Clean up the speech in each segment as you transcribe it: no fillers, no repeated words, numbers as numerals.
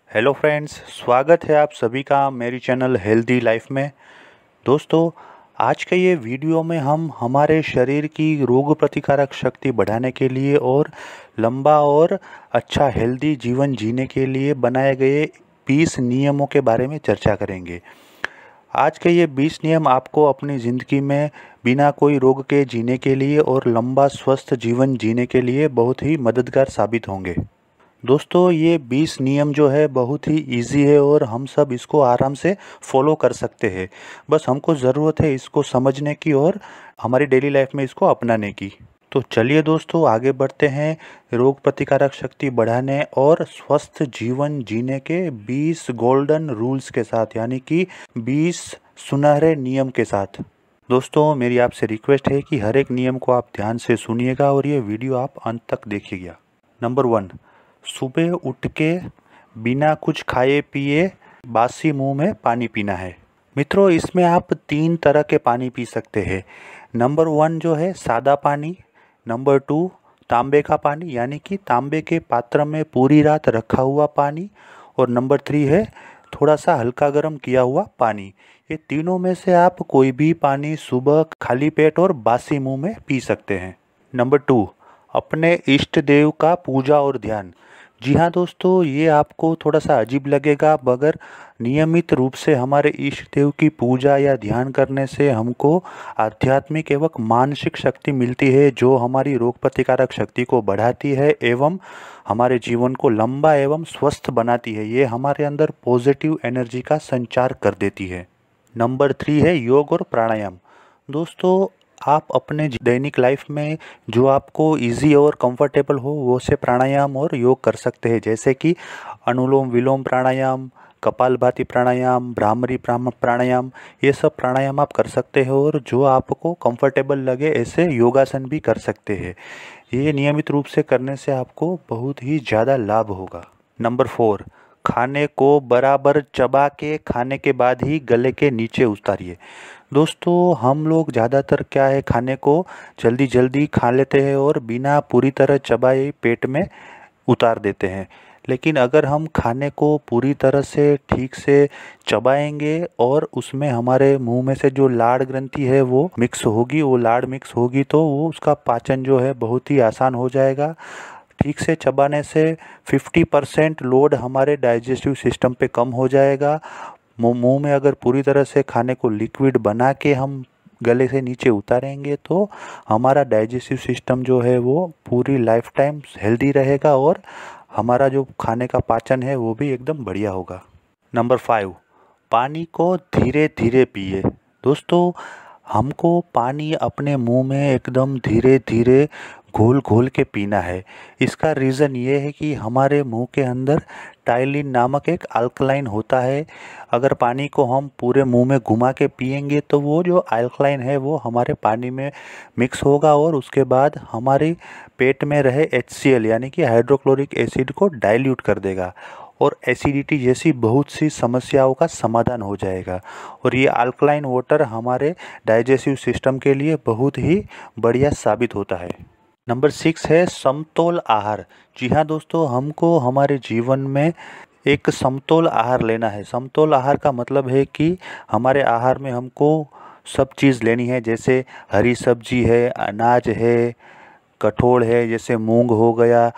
Hello friends, स्वागत है आप सभी का मेरी चैनल हेल्दी लाइफ में। दोस्तों, आज के ये वीडियो में हम हमारे शरीर की रोग प्रतिकारक शक्ति बढ़ाने के लिए और लंबा और अच्छा हेल्दी जीवन जीने के लिए बनाए गए 20 नियमों के बारे में चर्चा करेंगे। आज के ये 20 नियम आपको अपनी ज़िंदगी में बिना कोई रोग के जीने के लिए और लंबा स्वस्थ जीवन जीने के लिए बहुत ही मददगार साबित होंगे। दोस्तों, ये 20 नियम जो है बहुत ही इजी है और हम सब इसको आराम से फॉलो कर सकते हैं। बस हमको ज़रूरत है इसको समझने की और हमारी डेली लाइफ में इसको अपनाने की। तो चलिए दोस्तों, आगे बढ़ते हैं रोग प्रतिकारक शक्ति बढ़ाने और स्वस्थ जीवन जीने के 20 गोल्डन रूल्स के साथ, यानी कि 20 सुनहरे नियम के साथ। दोस्तों, मेरी आपसे रिक्वेस्ट है कि हर एक नियम को आप ध्यान से सुनिएगा और ये वीडियो आप अंत तक देखिएगा। नंबर 1, सुबह उठ के बिना कुछ खाए पिए बासी मुंह में पानी पीना है। मित्रों, इसमें आप 3 तरह के पानी पी सकते हैं। नंबर 1 जो है सादा पानी, नंबर 2 तांबे का पानी यानी कि तांबे के पात्र में पूरी रात रखा हुआ पानी, और नंबर 3 है थोड़ा सा हल्का गर्म किया हुआ पानी। ये तीनों में से आप कोई भी पानी सुबह खाली पेट और बासी मुंह में पी सकते हैं। नंबर 2, अपने इष्ट देव का पूजा और ध्यान। जी हाँ दोस्तों, ये आपको थोड़ा सा अजीब लगेगा, मगर नियमित रूप से हमारे इष्ट देव की पूजा या ध्यान करने से हमको आध्यात्मिक एवं मानसिक शक्ति मिलती है, जो हमारी रोग प्रतिकारक शक्ति को बढ़ाती है एवं हमारे जीवन को लंबा एवं स्वस्थ बनाती है। ये हमारे अंदर पॉजिटिव एनर्जी का संचार कर देती है। नंबर 3 है योग और प्राणायाम। दोस्तों, आप अपने दैनिक लाइफ में जो आपको इजी और कंफर्टेबल हो वो से प्राणायाम और योग कर सकते हैं, जैसे कि अनुलोम विलोम प्राणायाम, कपालभाति प्राणायाम, भ्रामरी प्राणायाम। ये सब प्राणायाम आप कर सकते हैं और जो आपको कंफर्टेबल लगे ऐसे योगासन भी कर सकते हैं। ये नियमित रूप से करने से आपको बहुत ही ज़्यादा लाभ होगा। नंबर 4, खाने को बराबर चबा के खाने के बाद ही गले के नीचे उतारिए। दोस्तों, हम लोग ज़्यादातर क्या है, खाने को जल्दी जल्दी खा लेते हैं और बिना पूरी तरह चबाए पेट में उतार देते हैं। लेकिन अगर हम खाने को पूरी तरह से ठीक से चबाएंगे और उसमें हमारे मुंह में से जो लाड़ ग्रंथि है वो मिक्स होगी, वो लाड़ मिक्स होगी, तो वो उसका पाचन जो है बहुत ही आसान हो जाएगा। ठीक से चबाने से 50% लोड हमारे डाइजेस्टिव सिस्टम पे कम हो जाएगा। मुंह में अगर पूरी तरह से खाने को लिक्विड बना के हम गले से नीचे उतारेंगे तो हमारा डाइजेस्टिव सिस्टम जो है वो पूरी लाइफ टाइम हेल्दी रहेगा और हमारा जो खाने का पाचन है वो भी एकदम बढ़िया होगा। नंबर 5, पानी को धीरे धीरे पिए। दोस्तों, हमको पानी अपने मुंह में एकदम धीरे धीरे घोल घोल के पीना है। इसका रीज़न ये है कि हमारे मुंह के अंदर टाइलिन नामक एक अल्कलाइन होता है। अगर पानी को हम पूरे मुंह में घुमा के पिएंगे तो वो जो अल्कलाइन है वो हमारे पानी में मिक्स होगा और उसके बाद हमारे पेट में रहे HCl यानी कि हाइड्रोक्लोरिक एसिड को डाइल्यूट कर देगा और एसिडिटी जैसी बहुत सी समस्याओं का समाधान हो जाएगा। और ये अल्कलाइन वाटर हमारे डाइजेस्टिव सिस्टम के लिए बहुत ही बढ़िया साबित होता है। नंबर 6 है समतोल आहार। जी हाँ दोस्तों, हमको हमारे जीवन में एक समतोल आहार लेना है। समतोल आहार का मतलब है कि हमारे आहार में हमको सब चीज़ लेनी है, जैसे हरी सब्जी है, अनाज है, कठोल है, जैसे मूंग हो गया,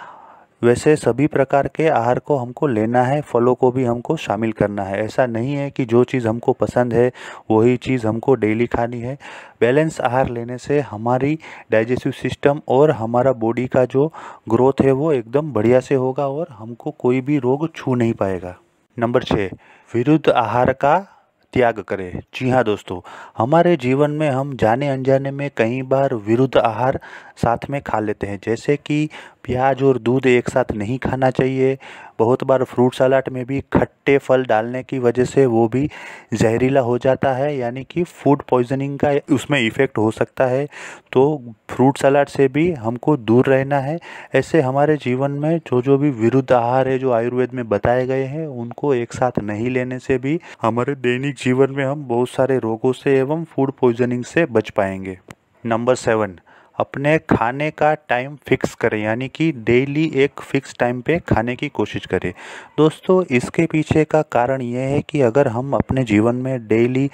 वैसे सभी प्रकार के आहार को हमको लेना है। फलों को भी हमको शामिल करना है। ऐसा नहीं है कि जो चीज़ हमको पसंद है वही चीज़ हमको डेली खानी है। बैलेंस आहार लेने से हमारी डाइजेस्टिव सिस्टम और हमारा बॉडी का जो ग्रोथ है वो एकदम बढ़िया से होगा और हमको कोई भी रोग छू नहीं पाएगा। नंबर 6, विरुद्ध आहार का त्याग करें। जी हाँ दोस्तों, हमारे जीवन में हम जाने अनजाने में कई बार विरुद्ध आहार साथ में खा लेते हैं, जैसे कि प्याज और दूध एक साथ नहीं खाना चाहिए। बहुत बार फ्रूट सलाद में भी खट्टे फल डालने की वजह से वो भी जहरीला हो जाता है, यानी कि फूड पॉइजनिंग का उसमें इफ़ेक्ट हो सकता है। तो फ्रूट सलाद से भी हमको दूर रहना है। ऐसे हमारे जीवन में जो जो भी विरुद्ध आहार है जो आयुर्वेद में बताए गए हैं उनको एक साथ नहीं लेने से भी हमारे दैनिक जीवन में हम बहुत सारे रोगों से एवं फूड पॉइजनिंग से बच पाएंगे। नंबर 7, अपने खाने का टाइम फिक्स करें, यानी कि डेली एक फ़िक्स टाइम पे खाने की कोशिश करें। दोस्तों, इसके पीछे का कारण ये है कि अगर हम अपने जीवन में डेली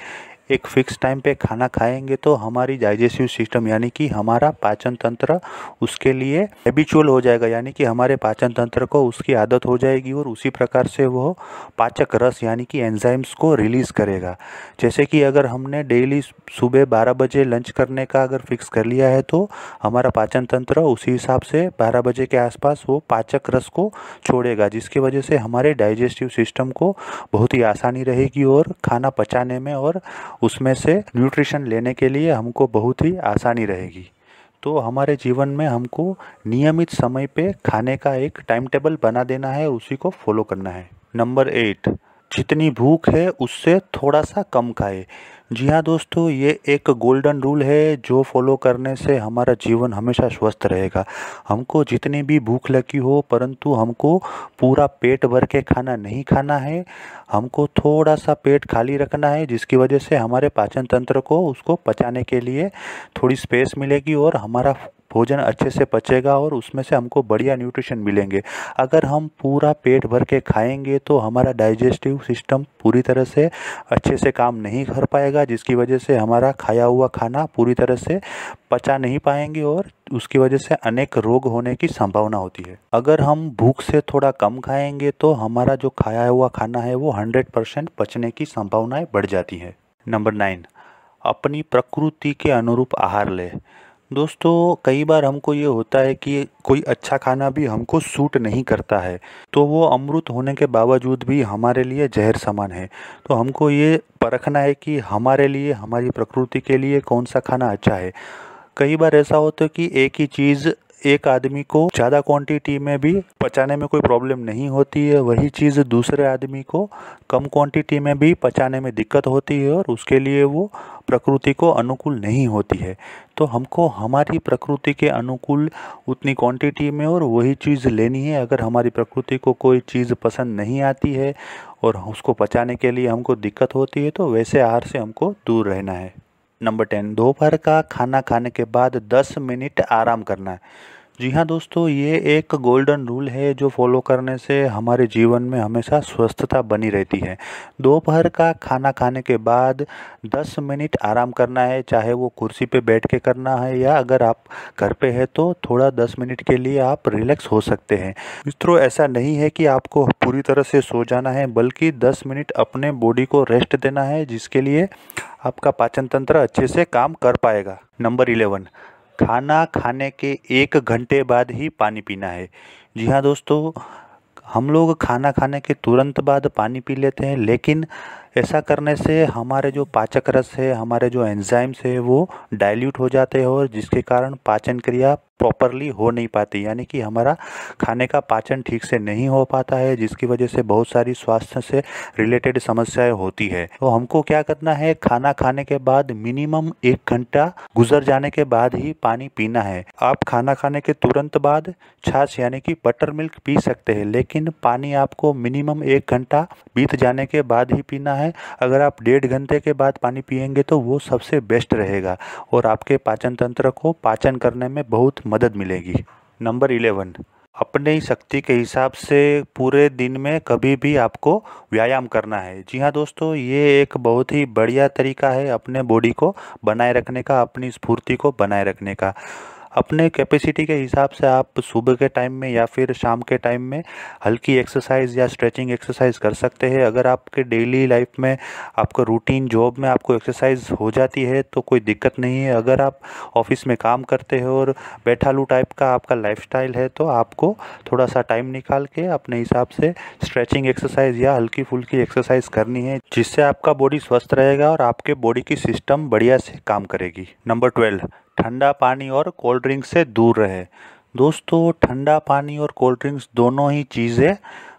एक फ़िक्स टाइम पे खाना खाएंगे तो हमारी डाइजेस्टिव सिस्टम, यानी कि हमारा पाचन तंत्र उसके लिए हैबिचुअल हो जाएगा, यानी कि हमारे पाचन तंत्र को उसकी आदत हो जाएगी और उसी प्रकार से वो पाचक रस यानी कि एंजाइम्स को रिलीज़ करेगा। जैसे कि अगर हमने डेली सुबह 12 बजे लंच करने का अगर फिक्स कर लिया है तो हमारा पाचन तंत्र उसी हिसाब से 12 बजे के आसपास वो पाचक रस को छोड़ेगा, जिसकी वजह से हमारे डाइजेस्टिव सिस्टम को बहुत ही आसानी रहेगी और खाना पचाने में और उसमें से न्यूट्रिशन लेने के लिए हमको बहुत ही आसानी रहेगी। तो हमारे जीवन में हमको नियमित समय पे खाने का एक टाइम टेबल बना देना है और उसी को फॉलो करना है। नंबर 8, जितनी भूख है उससे थोड़ा सा कम खाए। जी हाँ दोस्तों, ये एक गोल्डन रूल है जो फॉलो करने से हमारा जीवन हमेशा स्वस्थ रहेगा। हमको जितनी भी भूख लगी हो, परंतु हमको पूरा पेट भर के खाना नहीं खाना है। हमको थोड़ा सा पेट खाली रखना है, जिसकी वजह से हमारे पाचन तंत्र को उसको पचाने के लिए थोड़ी स्पेस मिलेगी और हमारा भोजन अच्छे से पचेगा और उसमें से हमको बढ़िया न्यूट्रिशन मिलेंगे। अगर हम पूरा पेट भर के खाएंगे तो हमारा डाइजेस्टिव सिस्टम पूरी तरह से अच्छे से काम नहीं कर पाएगा, जिसकी वजह से हमारा खाया हुआ खाना पूरी तरह से पचा नहीं पाएंगे और उसकी वजह से अनेक रोग होने की संभावना होती है। अगर हम भूख से थोड़ा कम खाएंगे तो हमारा जो खाया हुआ खाना है वो 100% पचने की संभावनाएं बढ़ जाती है। नंबर 9, अपनी प्रकृति के अनुरूप आहार ले। दोस्तों, कई बार हमको ये होता है कि कोई अच्छा खाना भी हमको सूट नहीं करता है, तो वो अमृत होने के बावजूद भी हमारे लिए जहर समान है। तो हमको ये परखना है कि हमारे लिए, हमारी प्रकृति के लिए कौन सा खाना अच्छा है। कई बार ऐसा होता है कि एक ही चीज़ एक आदमी को ज़्यादा क्वांटिटी में भी पचाने में कोई प्रॉब्लम नहीं होती है, वही चीज़ दूसरे आदमी को कम क्वांटिटी में भी पचाने में दिक्कत होती है और उसके लिए वो प्रकृति को अनुकूल नहीं होती है। तो हमको हमारी प्रकृति के अनुकूल उतनी क्वांटिटी में और वही चीज़ लेनी है। अगर हमारी प्रकृति को कोई चीज़ पसंद नहीं आती है और उसको पचाने के लिए हमको दिक्कत होती है तो वैसे आहार से हमको दूर रहना है। नंबर 10, दोपहर का खाना खाने के बाद 10 मिनट आराम करना है। जी हाँ दोस्तों, ये एक गोल्डन रूल है जो फॉलो करने से हमारे जीवन में हमेशा स्वस्थता बनी रहती है। दोपहर का खाना खाने के बाद 10 मिनट आराम करना है, चाहे वो कुर्सी पे बैठ के करना है या अगर आप घर पे है तो थोड़ा 10 मिनट के लिए आप रिलैक्स हो सकते हैं। मित्रों, ऐसा नहीं है कि आपको पूरी तरह से सो जाना है, बल्कि 10 मिनट अपने बॉडी को रेस्ट देना है, जिसके लिए आपका पाचन तंत्र अच्छे से काम कर पाएगा। नंबर 11, खाना खाने के 1 घंटे बाद ही पानी पीना है। जी हाँ दोस्तों, हम लोग खाना खाने के तुरंत बाद पानी पी लेते हैं, लेकिन ऐसा करने से हमारे जो पाचक रस है, हमारे जो एंजाइम्स है वो डाइल्यूट हो जाते हैं और जिसके कारण पाचन क्रिया प्रॉपरली हो नहीं पाती, यानी कि हमारा खाने का पाचन ठीक से नहीं हो पाता है, जिसकी वजह से बहुत सारी स्वास्थ्य से रिलेटेड समस्याएं होती है। तो हमको क्या करना है, खाना खाने के बाद मिनिमम 1 घंटा गुजर जाने के बाद ही पानी पीना है। आप खाना खाने के तुरंत बाद छाछ यानी कि बटर मिल्क पी सकते हैं, लेकिन पानी आपको मिनिमम 1 घंटा बीत जाने के बाद ही पीना है। अगर आप 1.5 घंटे के बाद पानी पिएंगे तो वो सबसे बेस्ट रहेगा और आपके पाचन तंत्र को पाचन करने में बहुत मदद मिलेगी। नंबर 11, अपनी शक्ति के हिसाब से पूरे दिन में कभी भी आपको व्यायाम करना है। जी हाँ दोस्तों, ये एक बहुत ही बढ़िया तरीका है अपने बॉडी को बनाए रखने का, अपनी स्फूर्ति को बनाए रखने का। अपने कैपेसिटी के हिसाब से आप सुबह के टाइम में या फिर शाम के टाइम में हल्की एक्सरसाइज या स्ट्रेचिंग एक्सरसाइज कर सकते हैं। अगर आपके डेली लाइफ में, आपको रूटीन जॉब में आपको एक्सरसाइज हो जाती है तो कोई दिक्कत नहीं है। अगर आप ऑफिस में काम करते हो और बैठालू टाइप का आपका लाइफस्टाइल है तो आपको थोड़ा सा टाइम निकाल के अपने हिसाब से स्ट्रेचिंग एक्सरसाइज या हल्की फुल्की एक्सरसाइज करनी है, जिससे आपका बॉडी स्वस्थ रहेगा और आपके बॉडी की सिस्टम बढ़िया से काम करेगी। नंबर 12, ठंडा पानी और कोल्ड ड्रिंक से दूर रहे। दोस्तों, ठंडा पानी और कोल्ड ड्रिंक्स दोनों ही चीज़ें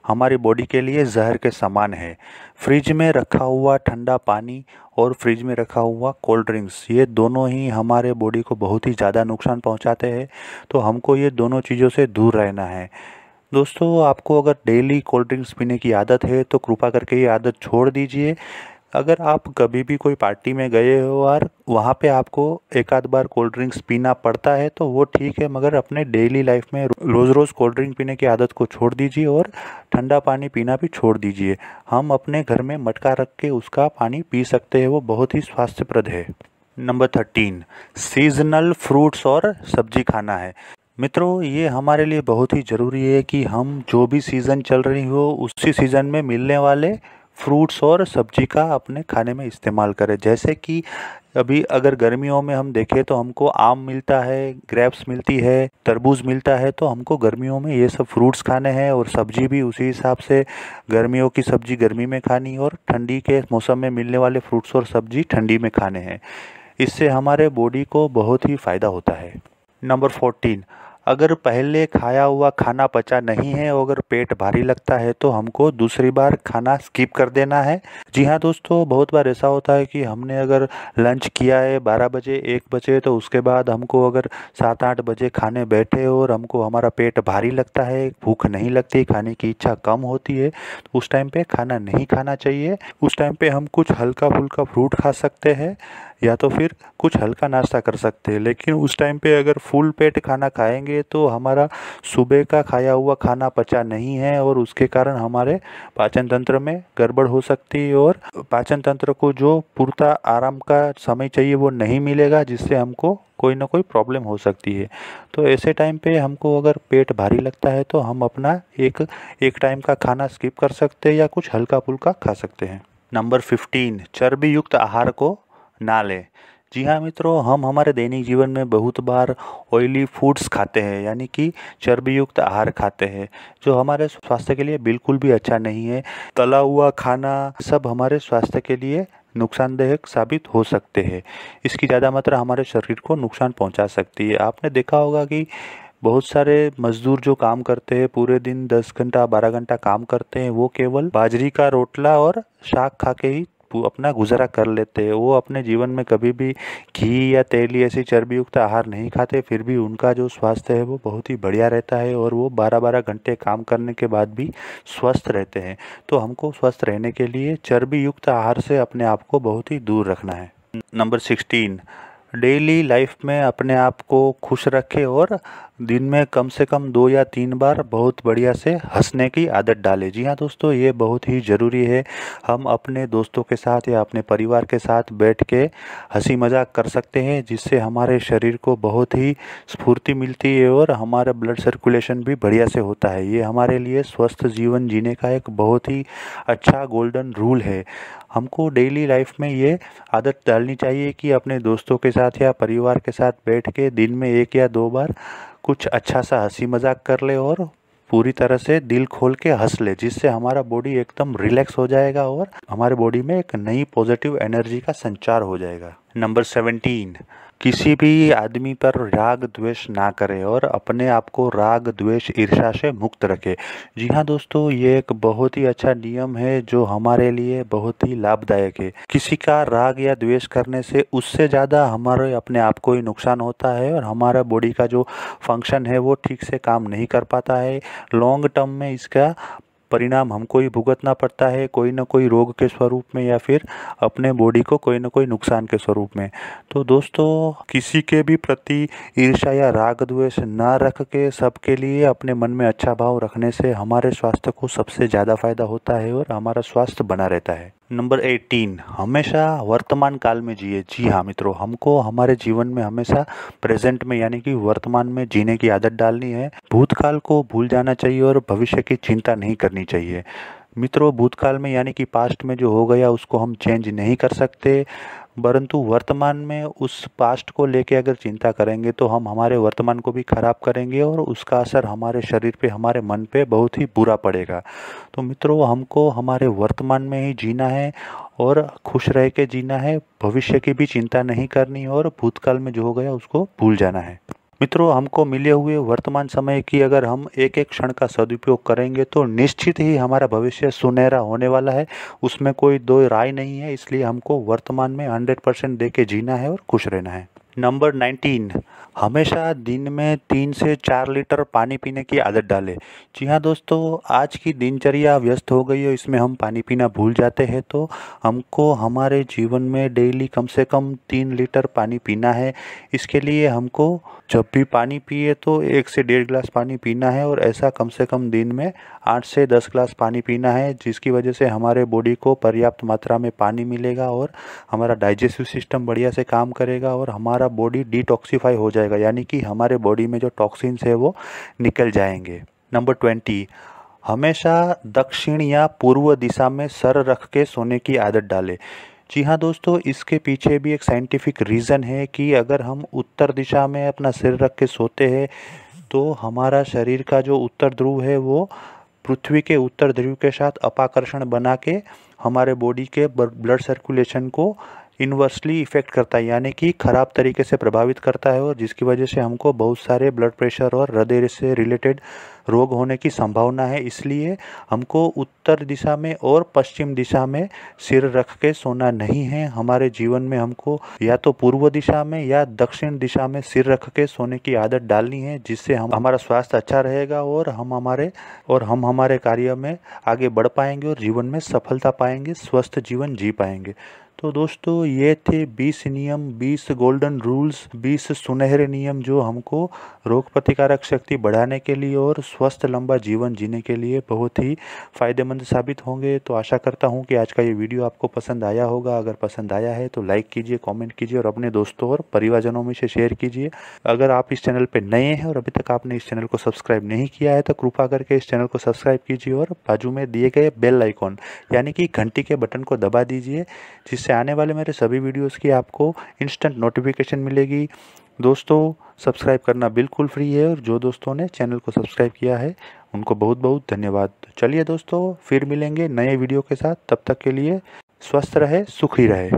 हमारी बॉडी के लिए जहर के समान है। फ्रिज में रखा हुआ ठंडा पानी और फ्रिज में रखा हुआ कोल्ड ड्रिंक्स, ये दोनों ही हमारे बॉडी को बहुत ही ज़्यादा नुकसान पहुंचाते हैं, तो हमको ये दोनों चीज़ों से दूर रहना है। दोस्तों, आपको अगर डेली कोल्ड ड्रिंक्स पीने की आदत है तो कृपा करके ये आदत छोड़ दीजिए। अगर आप कभी भी कोई पार्टी में गए हो और वहाँ पे आपको एक आध बार कोल्ड ड्रिंक्स पीना पड़ता है तो वो ठीक है, मगर अपने डेली लाइफ में रोज़ रोज़ कोल्ड ड्रिंक पीने की आदत को छोड़ दीजिए और ठंडा पानी पीना भी छोड़ दीजिए। हम अपने घर में मटका रख के उसका पानी पी सकते हैं, वो बहुत ही स्वास्थ्यप्रद है। नंबर 13, सीजनल फ्रूट्स और सब्जी खाना है। मित्रों, ये हमारे लिए बहुत ही ज़रूरी है कि हम जो भी सीज़न चल रही हो उसी सीज़न में मिलने वाले फ्रूट्स और सब्जी का अपने खाने में इस्तेमाल करें। जैसे कि अभी अगर गर्मियों में हम देखें तो हमको आम मिलता है, ग्रेप्स मिलती है, तरबूज मिलता है, तो हमको गर्मियों में ये सब फ्रूट्स खाने हैं और सब्जी भी उसी हिसाब से गर्मियों की सब्जी गर्मी में खानी और ठंडी के मौसम में मिलने वाले फ्रूट्स और सब्जी ठंडी में खाने हैं। इससे हमारे बॉडी को बहुत ही फ़ायदा होता है। नंबर 14, अगर पहले खाया हुआ खाना पचा नहीं है और अगर पेट भारी लगता है तो हमको दूसरी बार खाना स्किप कर देना है। जी हाँ दोस्तों, बहुत बार ऐसा होता है कि हमने अगर लंच किया है 12 बजे 1 बजे, तो उसके बाद हमको अगर 7-8 बजे खाने बैठे और हमको हमारा पेट भारी लगता है, भूख नहीं लगती, खाने की इच्छा कम होती है, तो उस टाइम पे खाना नहीं खाना चाहिए। उस टाइम पे हम कुछ हल्का फुल्का फ्रूट खा सकते हैं या तो फिर कुछ हल्का नाश्ता कर सकते हैं। लेकिन उस टाइम पे अगर फुल पेट खाना खाएंगे तो हमारा सुबह का खाया हुआ खाना पचा नहीं है और उसके कारण हमारे पाचन तंत्र में गड़बड़ हो सकती है और पाचन तंत्र को जो पूर्ता आराम का समय चाहिए वो नहीं मिलेगा, जिससे हमको कोई ना कोई प्रॉब्लम हो सकती है। तो ऐसे टाइम पे हमको अगर पेट भारी लगता है तो हम अपना एक टाइम का खाना स्किप कर सकते हैं या कुछ हल्का फुल्का खा सकते हैं। नंबर 15, चर्बी युक्त आहार को ना लें। जी हाँ मित्रों, हम हमारे दैनिक जीवन में बहुत बार ऑयली फूड्स खाते हैं, यानी कि चर्बी युक्त आहार खाते हैं, जो हमारे स्वास्थ्य के लिए बिल्कुल भी अच्छा नहीं है। तला हुआ खाना सब हमारे स्वास्थ्य के लिए नुकसानदायक साबित हो सकते हैं। इसकी ज़्यादा मात्रा हमारे शरीर को नुकसान पहुंचा सकती है। आपने देखा होगा कि बहुत सारे मजदूर जो काम करते हैं, पूरे दिन 10 घंटा 12 घंटा काम करते हैं, वो केवल बाजरी का रोटला और साग खा के ही अपना गुजारा कर लेते हैं। वो अपने जीवन में कभी भी घी या तेली ऐसी चर्बी युक्त आहार नहीं खाते, फिर भी उनका जो स्वास्थ्य है वो बहुत ही बढ़िया रहता है और वो 12-12 घंटे काम करने के बाद भी स्वस्थ रहते हैं। तो हमको स्वस्थ रहने के लिए चर्बी युक्त आहार से अपने आप को बहुत ही दूर रखना है। नंबर 16, डेली लाइफ में अपने आप को खुश रखें और दिन में कम से कम 2 या 3 बार बहुत बढ़िया से हंसने की आदत डालें। जी हाँ दोस्तों, ये बहुत ही ज़रूरी है। हम अपने दोस्तों के साथ या अपने परिवार के साथ बैठ के हंसी मजाक कर सकते हैं, जिससे हमारे शरीर को बहुत ही स्फूर्ति मिलती है और हमारा ब्लड सर्कुलेशन भी बढ़िया से होता है। ये हमारे लिए स्वस्थ जीवन जीने का एक बहुत ही अच्छा गोल्डन रूल है। हमको डेली लाइफ में ये आदत डालनी चाहिए कि अपने दोस्तों के साथ या परिवार के साथ बैठ के दिन में 1 या 2 बार कुछ अच्छा सा हंसी मजाक कर ले और पूरी तरह से दिल खोल के हंस ले, जिससे हमारा बॉडी एकदम रिलैक्स हो जाएगा और हमारे बॉडी में एक नई पॉजिटिव एनर्जी का संचार हो जाएगा। नंबर 17, किसी भी आदमी पर राग द्वेष ना करें और अपने आप को राग द्वेष ईर्ष्या से मुक्त रखें। जी हाँ दोस्तों, ये एक बहुत ही अच्छा नियम है जो हमारे लिए बहुत ही लाभदायक है। किसी का राग या द्वेष करने से उससे ज़्यादा हमारे अपने आप को ही नुकसान होता है और हमारा बॉडी का जो फंक्शन है वो ठीक से काम नहीं कर पाता है। लॉन्ग टर्म में इसका परिणाम हमको ही भुगतना पड़ता है, कोई ना कोई रोग के स्वरूप में या फिर अपने बॉडी को कोई ना कोई नुकसान के स्वरूप में। तो दोस्तों, किसी के भी प्रति ईर्ष्या या राग द्वेष ना रख के सबके लिए अपने मन में अच्छा भाव रखने से हमारे स्वास्थ्य को सबसे ज़्यादा फायदा होता है और हमारा स्वास्थ्य बना रहता है। नंबर 18, हमेशा वर्तमान काल में जिए। जी हाँ मित्रों, हमको हमारे जीवन में हमेशा प्रेजेंट में यानी कि वर्तमान में जीने की आदत डालनी है। भूतकाल को भूल जाना चाहिए और भविष्य की चिंता नहीं करनी चाहिए। मित्रों, भूतकाल में यानी कि पास्ट में जो हो गया उसको हम चेंज नहीं कर सकते, परंतु वर्तमान में उस पास्ट को लेके अगर चिंता करेंगे तो हम हमारे वर्तमान को भी खराब करेंगे और उसका असर हमारे शरीर पे, हमारे मन पे बहुत ही बुरा पड़ेगा। तो मित्रों, हमको हमारे वर्तमान में ही जीना है और खुश रह के जीना है, भविष्य की भी चिंता नहीं करनी और भूतकाल में जो हो गया उसको भूल जाना है। मित्रों, हमको मिले हुए वर्तमान समय की अगर हम एक एक क्षण का सदुपयोग करेंगे तो निश्चित ही हमारा भविष्य सुनहरा होने वाला है, उसमें कोई दो राय नहीं है। इसलिए हमको वर्तमान में 100% दे के जीना है और खुश रहना है। नंबर 19, हमेशा दिन में 3 से 4 लीटर पानी पीने की आदत डालें। जी हाँ दोस्तों, आज की दिनचर्या व्यस्त हो गई है, इसमें हम पानी पीना भूल जाते हैं। तो हमको हमारे जीवन में डेली कम से कम 3 लीटर पानी पीना है। इसके लिए हमको जब भी पानी पिए तो 1 से 1.5 गिलास पानी पीना है, और ऐसा कम से कम दिन में 8 से 10 गिलास पानी पीना है, जिसकी वजह से हमारे बॉडी को पर्याप्त मात्रा में पानी मिलेगा और हमारा डाइजेस्टिव सिस्टम बढ़िया से काम करेगा और हमारा बॉडी डिटॉक्सिफाई हो जाएगा, यानी कि हमारे बॉडी में जो टॉक्सिन्स है वो निकल जाएंगे। नंबर 20, हमेशा दक्षिण या पूर्व दिशा में सर रख के सोने की आदत डालें। जी हाँ दोस्तों, इसके पीछे भी एक साइंटिफिक रीज़न है कि अगर हम उत्तर दिशा में अपना सिर रख के सोते हैं तो हमारा शरीर का जो उत्तर ध्रुव है वो पृथ्वी के उत्तर ध्रुव के साथ अपाकर्षण बना के हमारे बॉडी के ब्लड सर्कुलेशन को इन्वर्सली इफ़ेक्ट करता है, यानी कि ख़राब तरीके से प्रभावित करता है, और जिसकी वजह से हमको बहुत सारे ब्लड प्रेशर और हृदय से रिलेटेड रोग होने की संभावना है। इसलिए हमको उत्तर दिशा में और पश्चिम दिशा में सिर रख के सोना नहीं है। हमारे जीवन में हमको या तो पूर्व दिशा में या दक्षिण दिशा में सिर रख के सोने की आदत डालनी है, जिससे हमारा स्वास्थ्य अच्छा रहेगा और हम हमारे कार्य में आगे बढ़ पाएंगे और जीवन में सफलता पाएंगे, स्वस्थ जीवन जी पाएंगे। तो दोस्तों, ये थे 20 नियम, 20 गोल्डन रूल्स, 20 सुनहरे नियम जो हमको रोग प्रतिकारक शक्ति बढ़ाने के लिए और स्वस्थ लंबा जीवन जीने के लिए बहुत ही फ़ायदेमंद साबित होंगे। तो आशा करता हूँ कि आज का ये वीडियो आपको पसंद आया होगा। अगर पसंद आया है तो लाइक कीजिए, कमेंट कीजिए और अपने दोस्तों और परिवारजनों में से शेयर कीजिए। अगर आप इस चैनल पर नए हैं और अभी तक आपने इस चैनल को सब्सक्राइब नहीं किया है तो कृपा करके इस चैनल को सब्सक्राइब कीजिए और बाजू में दिए गए बेल आइकॉन यानी कि घंटी के बटन को दबा दीजिए, जिससे आने वाले मेरे सभी वीडियोस की आपको इंस्टेंट नोटिफिकेशन मिलेगी। दोस्तों, सब्सक्राइब करना बिल्कुल फ्री है, और जो दोस्तों ने चैनल को सब्सक्राइब किया है उनको बहुत बहुत धन्यवाद। चलिए दोस्तों, फिर मिलेंगे नए वीडियो के साथ। तब तक के लिए स्वस्थ रहे, सुखी रहे।